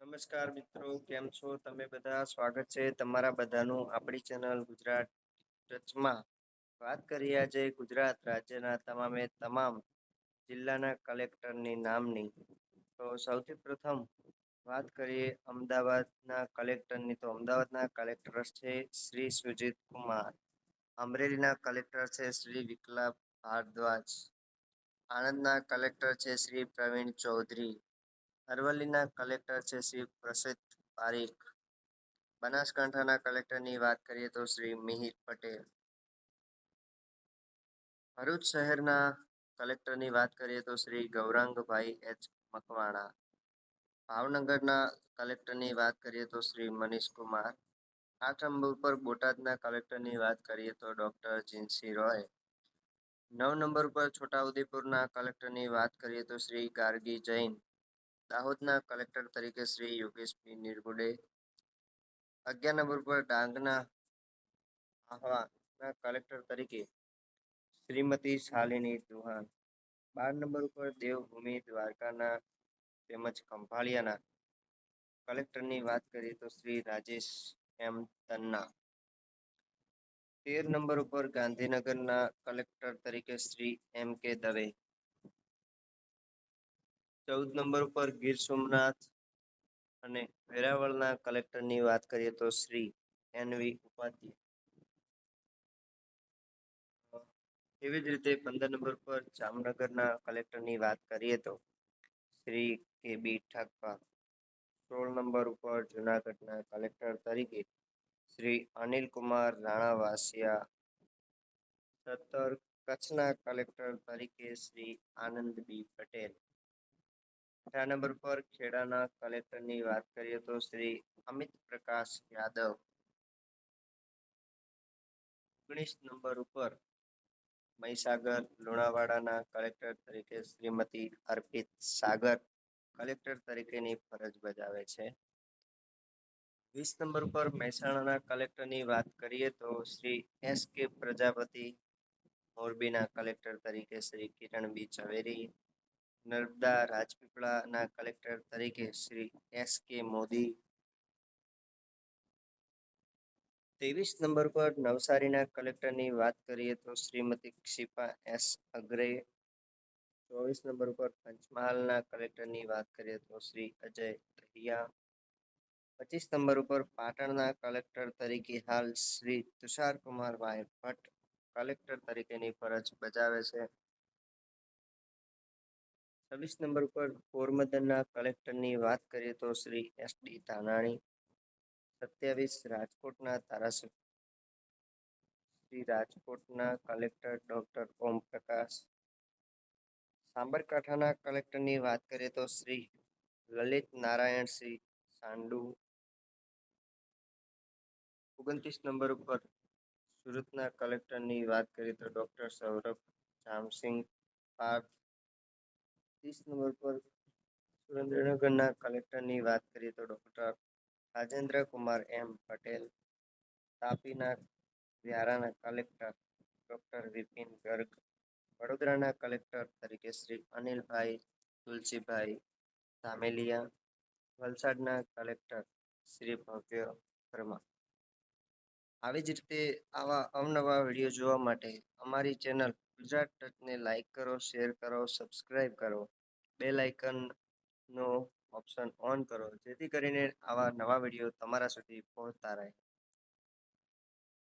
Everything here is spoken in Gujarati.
નમસ્કાર મિત્રો, કેમ છો તમે બધા? સ્વાગત છે તમારા બધાનું આપણી ચેનલ ગુજરાત ટચમાં. વાત કરીએ આજે ગુજરાત રાજ્યના તમામે તમામ જિલ્લાના કલેક્ટરની નામની. તો સૌથી પ્રથમ વાત કરીએ અમદાવાદના કલેક્ટરની, તો અમદાવાદના કલેક્ટર છે શ્રી સુજીત કુમાર. અમરેલીના કલેક્ટર છે શ્રી વિપ્લવ ભારદ્વાજ. આણંદના કલેક્ટર છે શ્રી પ્રવીણ ચૌધરી. અરવલ્લીના કલેક્ટર છે શ્રી પ્રસિદ્ધ પારીખ. બનાસકાંઠાના કલેક્ટરની વાત કરીએ તો શ્રી મિહિર પટેલ. ભરૂચ શહેરના કલેક્ટરની વાત કરીએ તો શ્રી ગૌરાંગભાઈ એચ મકવાણા. ભાવનગરના કલેક્ટરની વાત કરીએ તો શ્રી મનીષ કુમાર. 8 નંબર ઉપર બોટાદના કલેક્ટરની વાત કરીએ તો ડોક્ટર જીનસી રોય. 9 નંબર ઉપર છોટાઉદેપુરના કલેક્ટરની વાત કરીએ તો શ્રી ગાર્ગી જૈન. દાહોદના કલેક્ટર તરીકે શ્રી યોગેશ પી નિર્ગુડે. 11 નંબર પર ડાંગના આહવાના કલેક્ટર તરીકે શ્રીમતી શાલિની ચૌહાણ. 12 નંબર ઉપર દેવભૂમિ દ્વારકાના તેમજ ખંભાળિયાના કલેક્ટરની વાત કરીએ તો શ્રી રાજેશ એમ તન્ના. 13 નંબર ઉપર ગાંધીનગરના કલેક્ટર તરીકે શ્રી એમ કે દવે. 14 નંબર ઉપર ગીર સોમનાથ અને વેરાવળના કલેક્ટરની વાત કરીએ તો શ્રી એન.વી. ઉપાધ્યાય. એવી જ રીતે 15 નંબર પર જામનગરના કલેક્ટરની વાત કરીએ તો શ્રી કે.બી. ઠાકર. 16 નંબર ઉપર જુનાગઢના કલેક્ટર તરીકે શ્રી અનિલ કુમાર રાણાવાસિયા. 17 કચ્છના કલેક્ટર તરીકે શ્રી આનંદ બી પટેલ. 18 નંબર પર ખેડાના કલેક્ટરની વાત કરીએ તો શ્રી અમિત પ્રકાશ યાદવ. 19 નંબર ઉપર મહીસાગર લુણાવાડાના કલેક્ટર તરીકે શ્રીમતી અર્પિત સાગર કલેક્ટર તરીકેની ફરજ બજાવે છે. 20 નંબર પર મહેસાણાના કલેક્ટરની વાત કરીએ તો શ્રી એસ કે પ્રજાપતિ. મોરબીના કલેક્ટર તરીકે શ્રી કિરણ બી ઝવેરી. નર્મદા રાજપીપળાના કલેક્ટર તરીકે શ્રી એસ કે મોદી. 23 નંબર પર નવસારીના કલેક્ટરની વાત કરીએ તો શ્રીમતી ક્ષિપા એસ અગ્રે. 24 નંબર પર પંચમહાલના કલેક્ટરની વાત કરીએ તો શ્રી અજય દહિયા. 25 નંબર ઉપર પાટણના કલેક્ટર તરીકે હાલ શ્રી તુષારકુમારભાઈ ભટ્ટ કલેક્ટર તરીકેની ફરજ બજાવે છે. 26 નંબર ઉપર પોરબંદરના કલેક્ટરની વાત કરીએ તો શ્રી એસ ડી ધાનાણી. 27 રાજકોટના ધારાસભ્ય શ્રી રાજકોટના કલેક્ટર ડોક્ટર ઓમ પ્રકાશ. સાબરકાંઠાના કલેક્ટરની વાત કરીએ તો શ્રી લલિત નારાયણસિંહ સાંડુ. 29 નંબર ઉપર સુરતના કલેક્ટરની વાત કરીએ તો ડોક્ટર સૌરભ જામસિંગ પાર્થ. 30 નંબર પર સુરેન્દ્રનગરના કલેક્ટરની વાત કરીએ તો ડોક્ટર રાજેન્દ્ર કુમાર એમ પટેલ. તાપીના વ્યારાના કલેક્ટર ડોક્ટર વિપિન ગર્ગ. વડોદરાના કલેક્ટર તરીકે શ્રી અનિલભાઈ તુલસીભાઈ ધામેલિયા. વલસાડના કલેક્ટર શ્રી ભવ્ય વર્મા. આવી જ રીતે આવા અવનવા વિડીયો જોવા માટે અમારી ચેનલ ગુજરાત ટચને લાઈક કરો, શેર કરો, સબસ્ક્રાઈબ કરો. બેલ આઇકનનો ઓપ્શન ઓન કરો, જેથી કરીને આવા નવા વિડીયો તમારા સુધી પહોંચતા રહે.